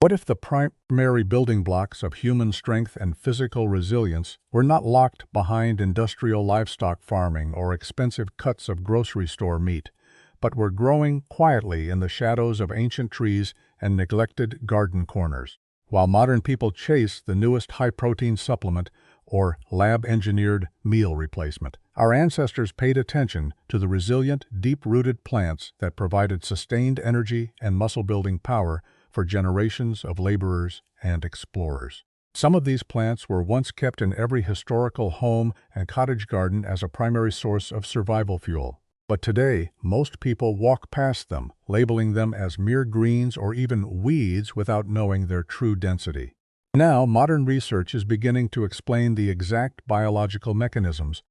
What if the primary building blocks of human strength and physical resilience were not locked behind industrial livestock farming or expensive cuts of grocery store meat, but were growing quietly in the shadows of ancient trees and neglected garden corners? While modern people chase the newest high-protein supplement or lab-engineered meal replacement, our ancestors paid attention to the resilient, deep-rooted plants that provided sustained energy and muscle-building power for generations of laborers and explorers. Some of these plants were once kept in every historical home and cottage garden as a primary source of survival fuel. But today, most people walk past them, labeling them as mere greens or even weeds without knowing their true density. Now, modern research is beginning to explain the exact biological mechanisms,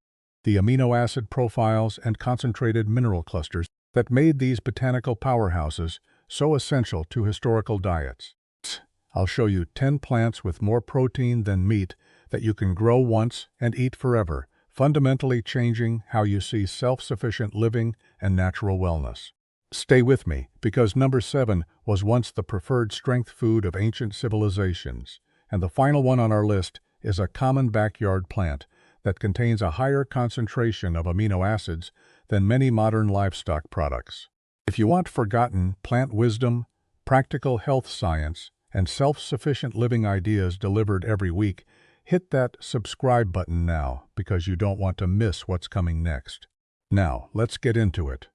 the amino acid profiles and concentrated mineral clusters that made these botanical powerhouses so essential to historical diets. I'll show you 10 plants with more protein than meat that you can grow once and eat forever, fundamentally changing how you see self-sufficient living and natural wellness. Stay with me, because number 7 was once the preferred strength food of ancient civilizations, and the final one on our list is a common backyard plant that contains a higher concentration of amino acids than many modern livestock products. If you want forgotten plant wisdom, practical health science, and self-sufficient living ideas delivered every week, hit that subscribe button now, because you don't want to miss what's coming next. Now, let's get into it.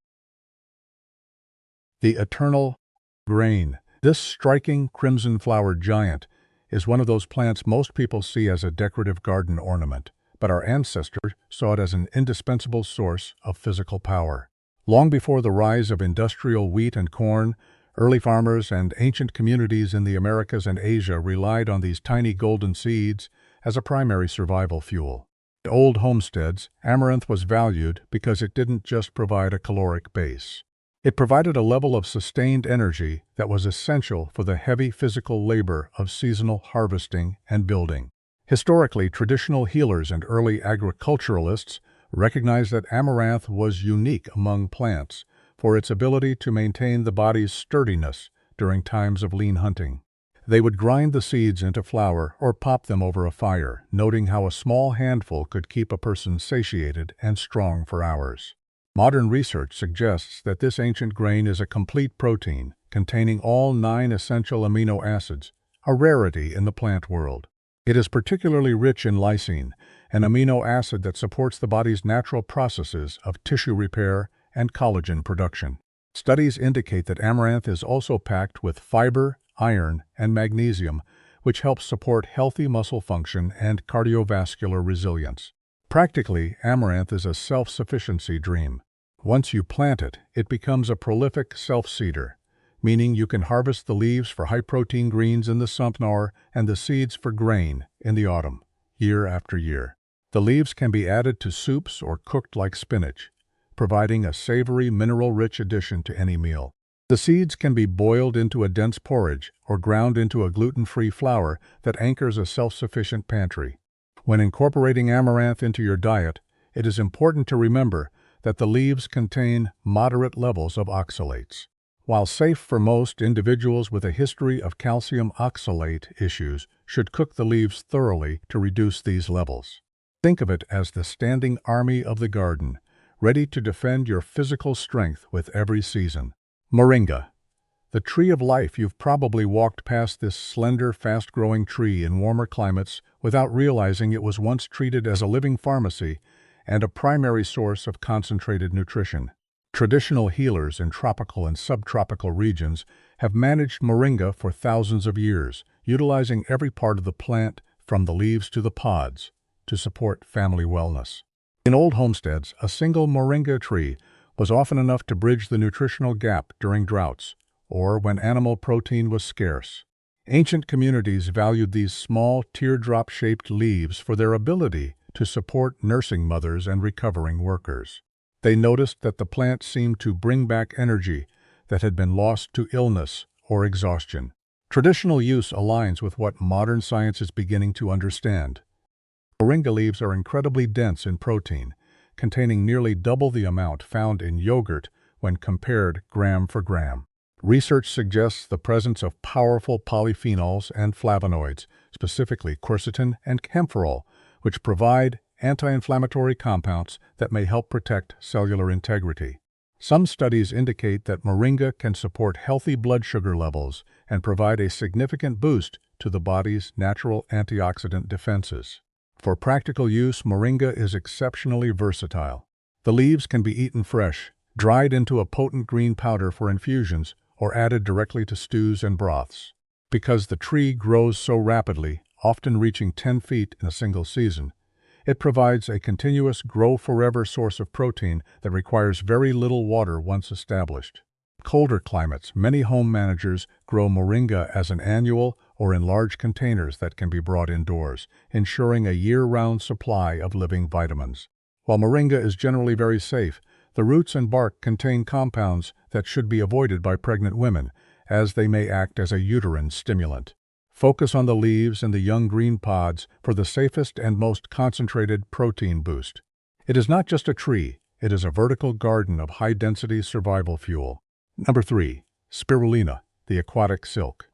The eternal grain. This striking crimson-flowered giant is one of those plants most people see as a decorative garden ornament, but our ancestors saw it as an indispensable source of physical power. Long before the rise of industrial wheat and corn, early farmers and ancient communities in the Americas and Asia relied on these tiny golden seeds as a primary survival fuel. In old homesteads, amaranth was valued because it didn't just provide a caloric base. It provided a level of sustained energy that was essential for the heavy physical labor of seasonal harvesting and building. Historically, traditional healers and early agriculturalists recognized that amaranth was unique among plants for its ability to maintain the body's sturdiness during times of lean hunting. They would grind the seeds into flour or pop them over a fire, noting how a small handful could keep a person satiated and strong for hours. Modern research suggests that this ancient grain is a complete protein containing all 9 essential amino acids, a rarity in the plant world. It is particularly rich in lysine, an amino acid that supports the body's natural processes of tissue repair and collagen production. Studies indicate that amaranth is also packed with fiber, iron, and magnesium, which helps support healthy muscle function and cardiovascular resilience. Practically, amaranth is a self-sufficiency dream. Once you plant it, it becomes a prolific self-seeder, meaning you can harvest the leaves for high-protein greens in the summer and the seeds for grain in the autumn, year after year. The leaves can be added to soups or cooked like spinach, providing a savory, mineral-rich addition to any meal. The seeds can be boiled into a dense porridge or ground into a gluten-free flour that anchors a self-sufficient pantry. When incorporating amaranth into your diet, it is important to remember that the leaves contain moderate levels of oxalates. While safe for most, individuals with a history of calcium oxalate issues should cook the leaves thoroughly to reduce these levels. Think of it as the standing army of the garden, ready to defend your physical strength with every season. Moringa. The tree of life. You've probably walked past this slender, fast-growing tree in warmer climates without realizing it was once treated as a living pharmacy and a primary source of concentrated nutrition. Traditional healers in tropical and subtropical regions have managed moringa for thousands of years, utilizing every part of the plant, from the leaves to the pods, to support family wellness. In old homesteads, a single moringa tree was often enough to bridge the nutritional gap during droughts, or when animal protein was scarce. Ancient communities valued these small, teardrop-shaped leaves for their ability to support nursing mothers and recovering workers. They noticed that the plant seemed to bring back energy that had been lost to illness or exhaustion. Traditional use aligns with what modern science is beginning to understand. Moringa leaves are incredibly dense in protein, containing nearly double the amount found in yogurt when compared gram for gram. Research suggests the presence of powerful polyphenols and flavonoids, specifically quercetin and camphorol, which provide anti-inflammatory compounds that may help protect cellular integrity. Some studies indicate that moringa can support healthy blood sugar levels and provide a significant boost to the body's natural antioxidant defenses. For practical use, moringa is exceptionally versatile. The leaves can be eaten fresh, dried into a potent green powder for infusions, or added directly to stews and broths. Because the tree grows so rapidly, often reaching 10 feet in a single season, it provides a continuous grow-forever source of protein that requires very little water once established. Colder climates, many home managers grow moringa as an annual or in large containers that can be brought indoors, ensuring a year-round supply of living vitamins. While moringa is generally very safe, the roots and bark contain compounds that should be avoided by pregnant women, as they may act as a uterine stimulant. Focus on the leaves and the young green pods for the safest and most concentrated protein boost. It is not just a tree, it is a vertical garden of high-density survival fuel. Number 3. Spirulina, the aquatic silk.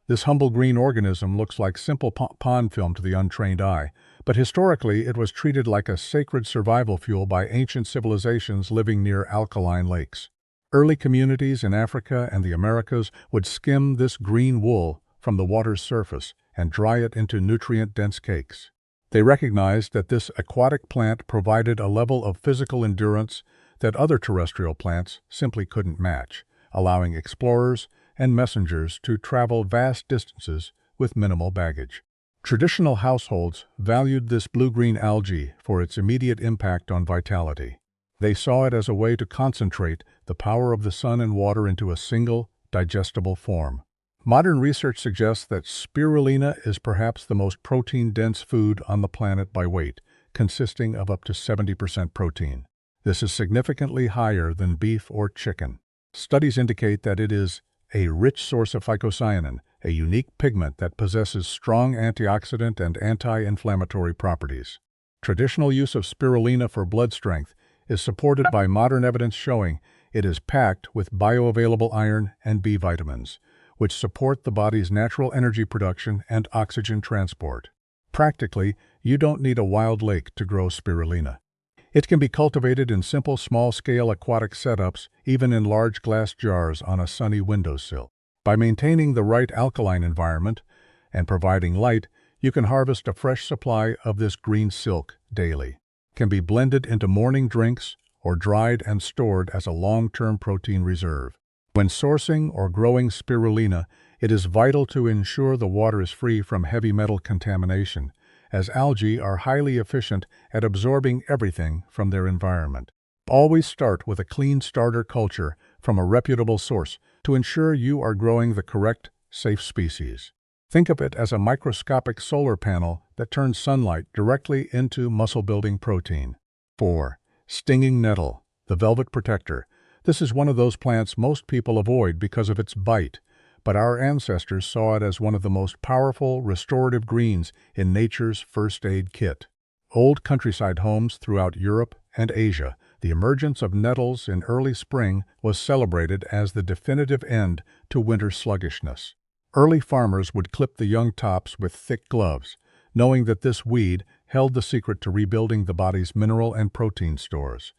This humble green organism looks like simple pond film to the untrained eye, but historically it was treated like a sacred survival fuel by ancient civilizations living near alkaline lakes. Early communities in Africa and the Americas would skim this green wool from the water's surface and dry it into nutrient-dense cakes. They recognized that this aquatic plant provided a level of physical endurance that other terrestrial plants simply couldn't match, allowing explorers and messengers to travel vast distances with minimal baggage. Traditional households valued this blue-green algae for its immediate impact on vitality. They saw it as a way to concentrate the power of the sun and water into a single, digestible form. Modern research suggests that spirulina is perhaps the most protein-dense food on the planet by weight, consisting of up to 70% protein. This is significantly higher than beef or chicken. Studies indicate that it is a rich source of phycocyanin, a unique pigment that possesses strong antioxidant and anti-inflammatory properties. Traditional use of spirulina for blood strength is supported by modern evidence showing it is packed with bioavailable iron and B vitamins, which support the body's natural energy production and oxygen transport. Practically, you don't need a wild lake to grow spirulina. It can be cultivated in simple small-scale aquatic setups, even in large glass jars on a sunny windowsill. By maintaining the right alkaline environment and providing light, you can harvest a fresh supply of this green silk daily. It can be blended into morning drinks or dried and stored as a long-term protein reserve. When sourcing or growing spirulina, it is vital to ensure the water is free from heavy metal contamination, as algae are highly efficient at absorbing everything from their environment. Always start with a clean starter culture from a reputable source to ensure you are growing the correct, safe species. Think of it as a microscopic solar panel that turns sunlight directly into muscle-building protein. 4. Stinging nettle, the velvet protector. This is one of those plants most people avoid because of its bite, but our ancestors saw it as one of the most powerful restorative greens in nature's first aid kit. Old countryside homes throughout Europe and Asia, the emergence of nettles in early spring was celebrated as the definitive end to winter sluggishness. Early farmers would clip the young tops with thick gloves, knowing that this weed held the secret to rebuilding the body's mineral and protein stores.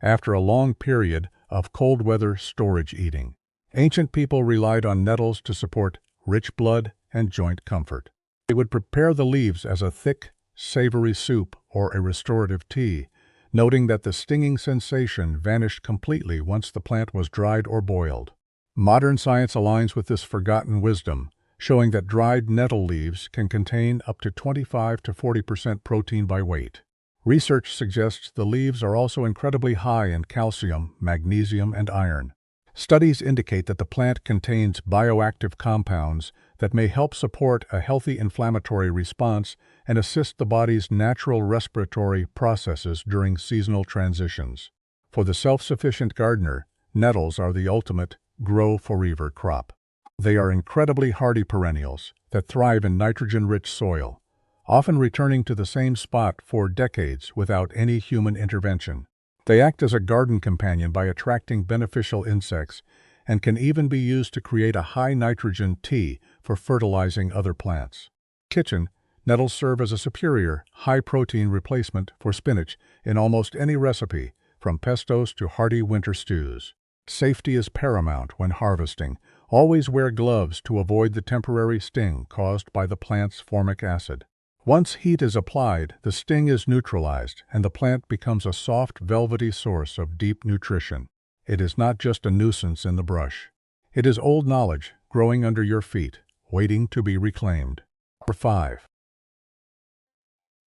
After a long period of cold weather storage eating, ancient people relied on nettles to support rich blood and joint comfort. They would prepare the leaves as a thick, savory soup or a restorative tea, noting that the stinging sensation vanished completely once the plant was dried or boiled. Modern science aligns with this forgotten wisdom, showing that dried nettle leaves can contain up to 25 to 40% protein by weight. Research suggests the leaves are also incredibly high in calcium, magnesium, and iron. Studies indicate that the plant contains bioactive compounds that may help support a healthy inflammatory response and assist the body's natural respiratory processes during seasonal transitions. For the self-sufficient gardener, nettles are the ultimate grow-forever crop. They are incredibly hardy perennials that thrive in nitrogen-rich soil, often returning to the same spot for decades without any human intervention. They act as a garden companion by attracting beneficial insects and can even be used to create a high-nitrogen tea for fertilizing other plants. Kitchen, nettles serve as a superior, high-protein replacement for spinach in almost any recipe, from pestos to hearty winter stews. Safety is paramount when harvesting. Always wear gloves to avoid the temporary sting caused by the plant's formic acid. Once heat is applied, the sting is neutralized, and the plant becomes a soft, velvety source of deep nutrition. It is not just a nuisance in the brush. It is old knowledge growing under your feet, waiting to be reclaimed. Number 5.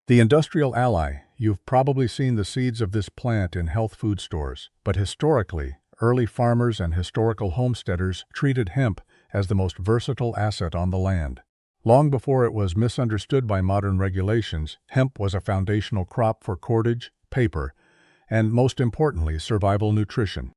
The industrial ally. You've probably seen the seeds of this plant in health food stores, but historically, early farmers and historical homesteaders treated hemp as the most versatile asset on the land. Long before it was misunderstood by modern regulations, hemp was a foundational crop for cordage, paper, and most importantly, survival nutrition.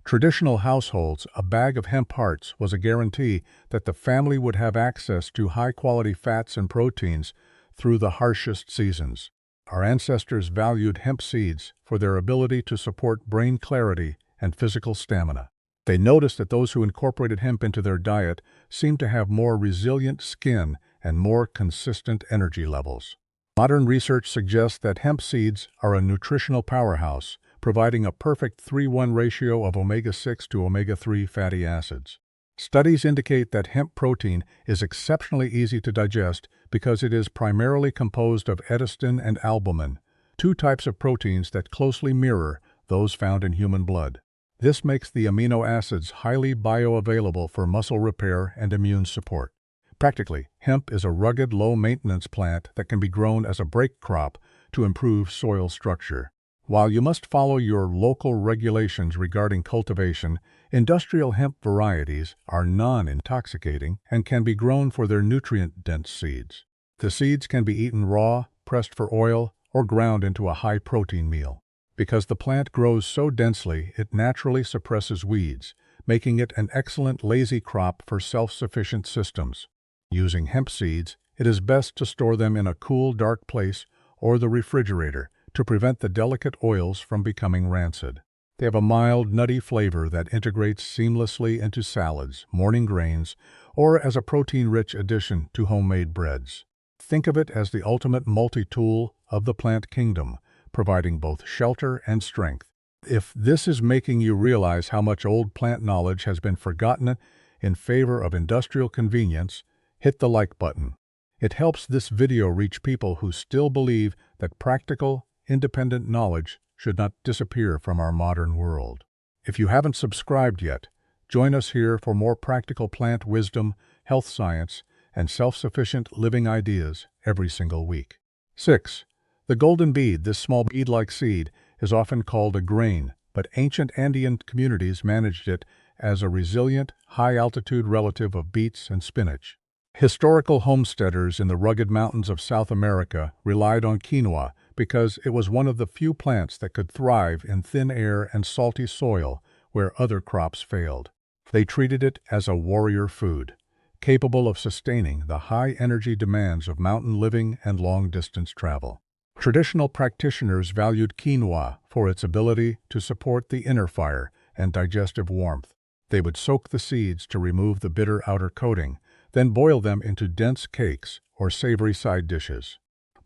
Traditional households, a bag of hemp hearts was a guarantee that the family would have access to high-quality fats and proteins through the harshest seasons. Our ancestors valued hemp seeds for their ability to support brain clarity and physical stamina. They noticed that those who incorporated hemp into their diet seemed to have more resilient skin and more consistent energy levels. Modern research suggests that hemp seeds are a nutritional powerhouse, providing a perfect 3:1 ratio of omega-6 to omega-3 fatty acids. Studies indicate that hemp protein is exceptionally easy to digest because it is primarily composed of edestin and albumin, two types of proteins that closely mirror those found in human blood. This makes the amino acids highly bioavailable for muscle repair and immune support. Practically, hemp is a rugged, low-maintenance plant that can be grown as a break crop to improve soil structure. While you must follow your local regulations regarding cultivation, industrial hemp varieties are non-intoxicating and can be grown for their nutrient-dense seeds. The seeds can be eaten raw, pressed for oil, or ground into a high-protein meal. Because the plant grows so densely, it naturally suppresses weeds, making it an excellent lazy crop for self-sufficient systems. Using hemp seeds, it is best to store them in a cool, dark place or the refrigerator to prevent the delicate oils from becoming rancid. They have a mild, nutty flavor that integrates seamlessly into salads, morning grains, or as a protein-rich addition to homemade breads. Think of it as the ultimate multi-tool of the plant kingdom, providing both shelter and strength. If this is making you realize how much old plant knowledge has been forgotten in favor of industrial convenience, hit the like button. It helps this video reach people who still believe that practical, independent knowledge should not disappear from our modern world. If you haven't subscribed yet, join us here for more practical plant wisdom, health science, and self-sufficient living ideas every single week. 6. The golden bead. This small bead-like seed is often called a grain, but ancient Andean communities managed it as a resilient, high-altitude relative of beets and spinach. Historical homesteaders in the rugged mountains of South America relied on quinoa because it was one of the few plants that could thrive in thin air and salty soil where other crops failed. They treated it as a warrior food, capable of sustaining the high-energy demands of mountain living and long-distance travel. Traditional practitioners valued quinoa for its ability to support the inner fire and digestive warmth. They would soak the seeds to remove the bitter outer coating, then boil them into dense cakes or savory side dishes.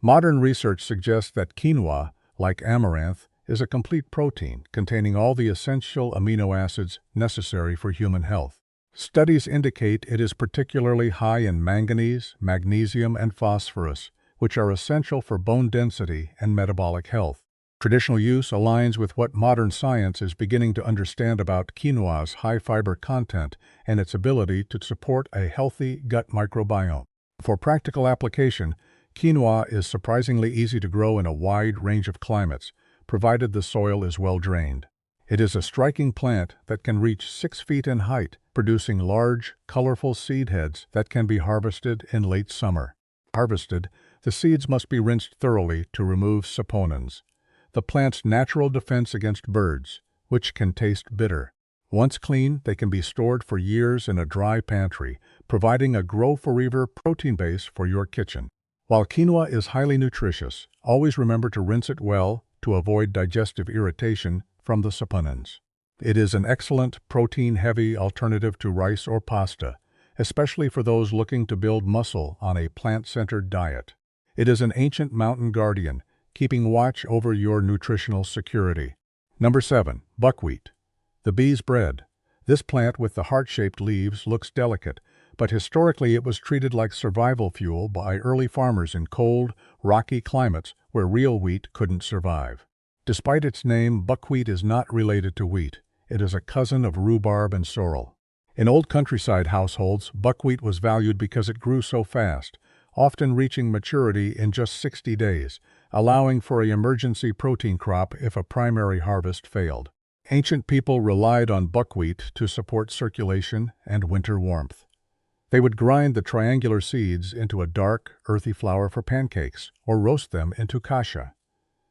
Modern research suggests that quinoa, like amaranth, is a complete protein containing all the essential amino acids necessary for human health. Studies indicate it is particularly high in manganese, magnesium, and phosphorus, which are essential for bone density and metabolic health. Traditional use aligns with what modern science is beginning to understand about quinoa's high fiber content and its ability to support a healthy gut microbiome. For practical application, quinoa is surprisingly easy to grow in a wide range of climates, provided the soil is well drained. It is a striking plant that can reach 6 feet in height, producing large, colorful seed heads that can be harvested in late summer. Harvested, the seeds must be rinsed thoroughly to remove saponins, the plant's natural defense against birds, which can taste bitter. Once clean, they can be stored for years in a dry pantry, providing a grow-forever protein base for your kitchen. While quinoa is highly nutritious, always remember to rinse it well to avoid digestive irritation from the saponins. It is an excellent protein-heavy alternative to rice or pasta, especially for those looking to build muscle on a plant-centered diet. It is an ancient mountain guardian, keeping watch over your nutritional security. Number 7. Buckwheat. The bee's bread. This plant with the heart-shaped leaves looks delicate, but historically it was treated like survival fuel by early farmers in cold, rocky climates where real wheat couldn't survive. Despite its name, buckwheat is not related to wheat. It is a cousin of rhubarb and sorrel. In old countryside households, buckwheat was valued because it grew so fast, often reaching maturity in just 60 days, allowing for an emergency protein crop if a primary harvest failed. Ancient people relied on buckwheat to support circulation and winter warmth. They would grind the triangular seeds into a dark, earthy flour for pancakes, or roast them into kasha.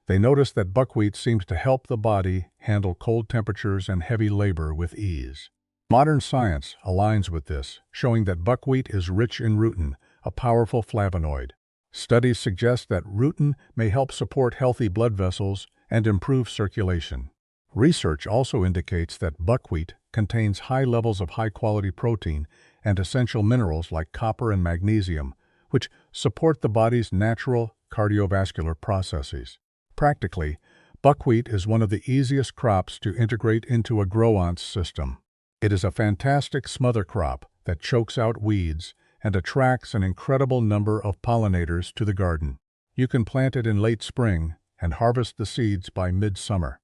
They noticed that buckwheat seems to help the body handle cold temperatures and heavy labor with ease. Modern science aligns with this, showing that buckwheat is rich in rutin, a powerful flavonoid. Studies suggest that rutin may help support healthy blood vessels and improve circulation. Research also indicates that buckwheat contains high levels of high-quality protein and essential minerals like copper and magnesium, which support the body's natural cardiovascular processes. Practically, buckwheat is one of the easiest crops to integrate into a grow-on system. It is a fantastic smother crop that chokes out weeds and attracts an incredible number of pollinators to the garden. You can plant it in late spring and harvest the seeds by midsummer.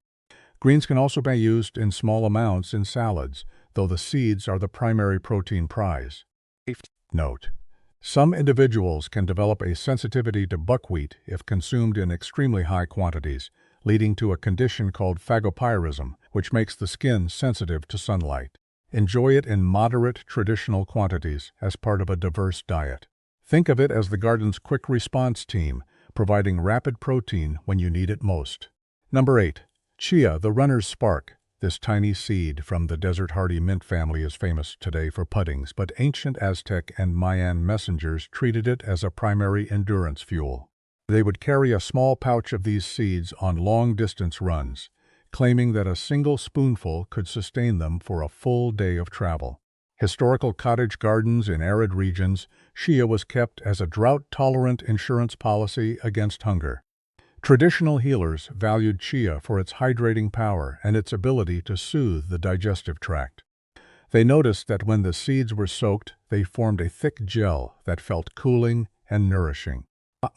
Greens can also be used in small amounts in salads, though the seeds are the primary protein prize. Note: some individuals can develop a sensitivity to buckwheat if consumed in extremely high quantities, leading to a condition called phagopyrism, which makes the skin sensitive to sunlight. Enjoy it in moderate traditional quantities as part of a diverse diet. Think of it as the garden's quick response team, providing rapid protein when you need it most. Number 8. Chia, the runner's spark. This tiny seed from the desert-hardy mint family is famous today for puddings, but ancient Aztec and Mayan messengers treated it as a primary endurance fuel. They would carry a small pouch of these seeds on long-distance runs, claiming that a single spoonful could sustain them for a full day of travel. Historical cottage gardens in arid regions, chia was kept as a drought-tolerant insurance policy against hunger. Traditional healers valued chia for its hydrating power and its ability to soothe the digestive tract. They noticed that when the seeds were soaked, they formed a thick gel that felt cooling and nourishing.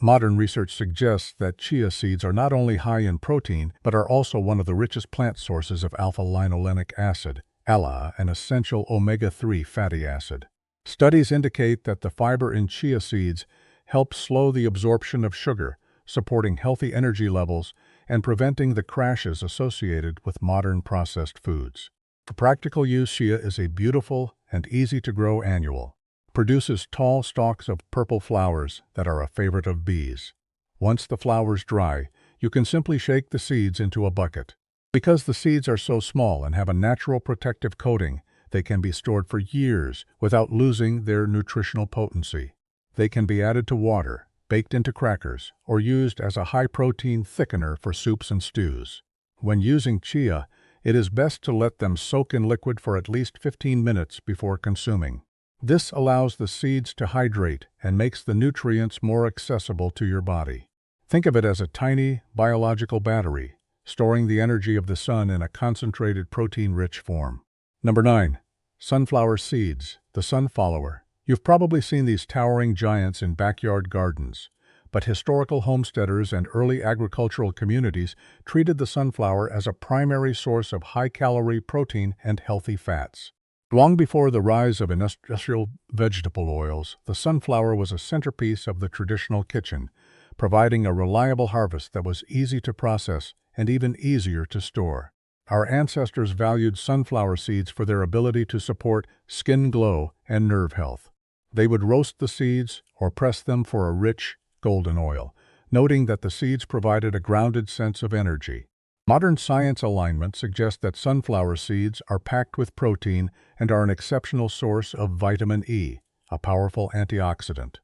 Modern research suggests that chia seeds are not only high in protein, but are also one of the richest plant sources of alpha-linolenic acid, ALA, an essential omega-3 fatty acid. Studies indicate that the fiber in chia seeds helps slow the absorption of sugar, supporting healthy energy levels and preventing the crashes associated with modern processed foods. For practical use, chia is a beautiful and easy-to-grow annual. Produces tall stalks of purple flowers that are a favorite of bees. Once the flowers dry, you can simply shake the seeds into a bucket. Because the seeds are so small and have a natural protective coating, they can be stored for years without losing their nutritional potency. They can be added to water, baked into crackers, or used as a high-protein thickener for soups and stews. When using chia, it is best to let them soak in liquid for at least 15 minutes before consuming. This allows the seeds to hydrate and makes the nutrients more accessible to your body. Think of it as a tiny biological battery, storing the energy of the sun in a concentrated protein-rich form. Number 9. Sunflower seeds, the sunflower. You've probably seen these towering giants in backyard gardens, but historical homesteaders and early agricultural communities treated the sunflower as a primary source of high-calorie protein and healthy fats. Long before the rise of industrial vegetable oils, the sunflower was a centerpiece of the traditional kitchen, providing a reliable harvest that was easy to process and even easier to store. Our ancestors valued sunflower seeds for their ability to support skin glow and nerve health. They would roast the seeds or press them for a rich, golden oil, noting that the seeds provided a grounded sense of energy. Modern science alignment suggests that sunflower seeds are packed with protein and are an exceptional source of vitamin E, a powerful antioxidant.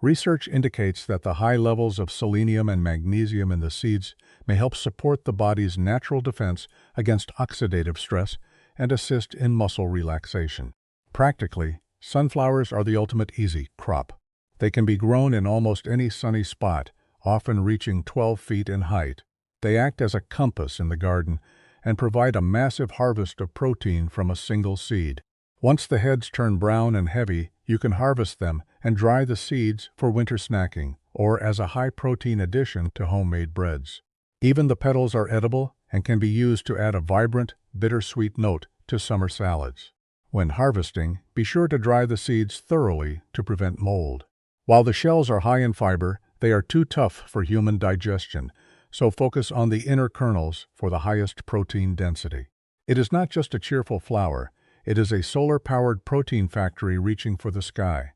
Research indicates that the high levels of selenium and magnesium in the seeds may help support the body's natural defense against oxidative stress and assist in muscle relaxation. Practically, sunflowers are the ultimate easy crop. They can be grown in almost any sunny spot, often reaching 12 feet in height. They act as a compass in the garden and provide a massive harvest of protein from a single seed. Once the heads turn brown and heavy, you can harvest them and dry the seeds for winter snacking or as a high-protein addition to homemade breads. Even the petals are edible and can be used to add a vibrant, bittersweet note to summer salads. When harvesting, be sure to dry the seeds thoroughly to prevent mold. While the shells are high in fiber, they are too tough for human digestion, so focus on the inner kernels for the highest protein density. It is not just a cheerful flower, it is a solar-powered protein factory reaching for the sky.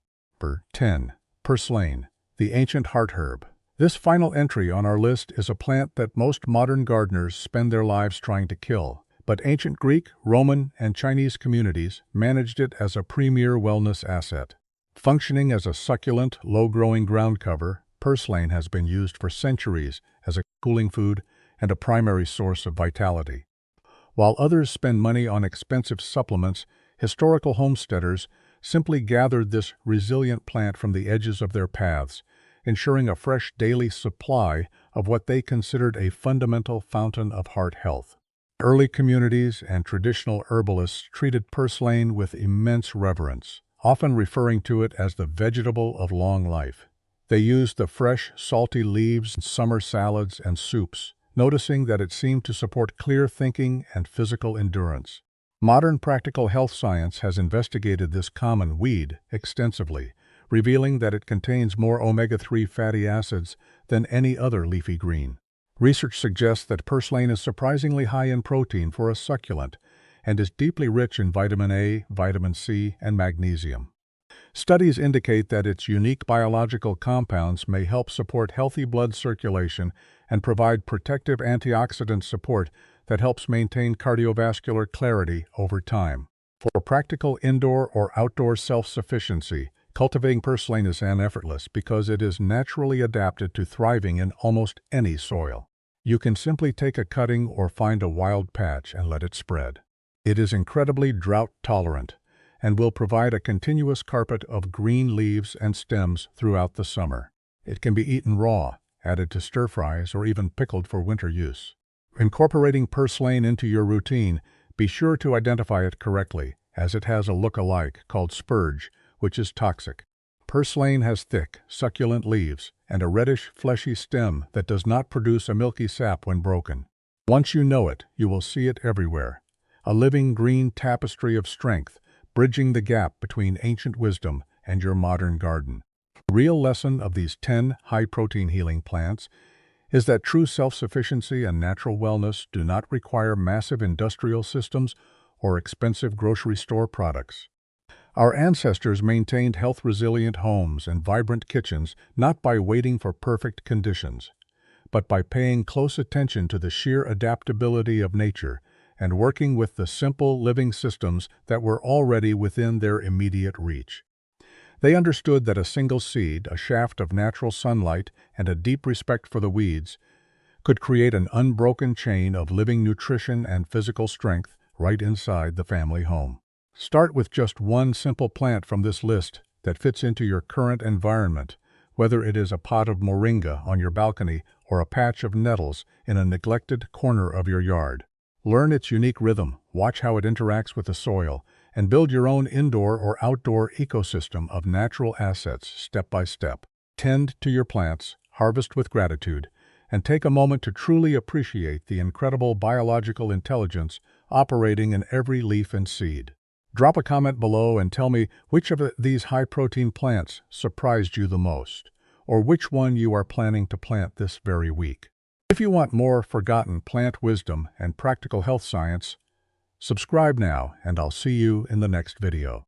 10. Purslane, the ancient heart herb. This final entry on our list is a plant that most modern gardeners spend their lives trying to kill, but ancient Greek, Roman, and Chinese communities managed it as a premier wellness asset. Functioning as a succulent, low-growing ground cover, purslane has been used for centuries as a cooling food and a primary source of vitality. While others spend money on expensive supplements, historical homesteaders simply gathered this resilient plant from the edges of their paths, ensuring a fresh daily supply of what they considered a fundamental fountain of heart health. Early communities and traditional herbalists treated purslane with immense reverence, often referring to it as the vegetable of long life. They used the fresh, salty leaves in summer salads and soups, noticing that it seemed to support clear thinking and physical endurance. Modern practical health science has investigated this common weed extensively, revealing that it contains more omega-3 fatty acids than any other leafy green. Research suggests that purslane is surprisingly high in protein for a succulent and is deeply rich in vitamin A, vitamin C, and magnesium. Studies indicate that its unique biological compounds may help support healthy blood circulation and provide protective antioxidant support that helps maintain cardiovascular clarity over time. For practical indoor or outdoor self-sufficiency, cultivating purslane is effortless because it is naturally adapted to thriving in almost any soil. You can simply take a cutting or find a wild patch and let it spread. It is incredibly drought-tolerant and will provide a continuous carpet of green leaves and stems throughout the summer. It can be eaten raw, added to stir-fries, or even pickled for winter use. Incorporating purslane into your routine, be sure to identify it correctly, as it has a look-alike called spurge, which is toxic. Purslane has thick, succulent leaves and a reddish, fleshy stem that does not produce a milky sap when broken. Once you know it, you will see it everywhere. A living green tapestry of strength, bridging the gap between ancient wisdom and your modern garden. The real lesson of these 10 high-protein healing plants is that true self-sufficiency and natural wellness do not require massive industrial systems or expensive grocery store products. Our ancestors maintained health-resilient homes and vibrant kitchens not by waiting for perfect conditions, but by paying close attention to the sheer adaptability of nature and working with the simple living systems that were already within their immediate reach. They understood that a single seed, a shaft of natural sunlight, and a deep respect for the weeds could create an unbroken chain of living nutrition and physical strength right inside the family home. Start with just one simple plant from this list that fits into your current environment, whether it is a pot of moringa on your balcony or a patch of nettles in a neglected corner of your yard. Learn its unique rhythm, watch how it interacts with the soil, and build your own indoor or outdoor ecosystem of natural assets step by step. Tend to your plants, harvest with gratitude, and take a moment to truly appreciate the incredible biological intelligence operating in every leaf and seed. Drop a comment below and tell me which of these high-protein plants surprised you the most, or which one you are planning to plant this very week. If you want more forgotten plant wisdom and practical health science, subscribe now and I'll see you in the next video.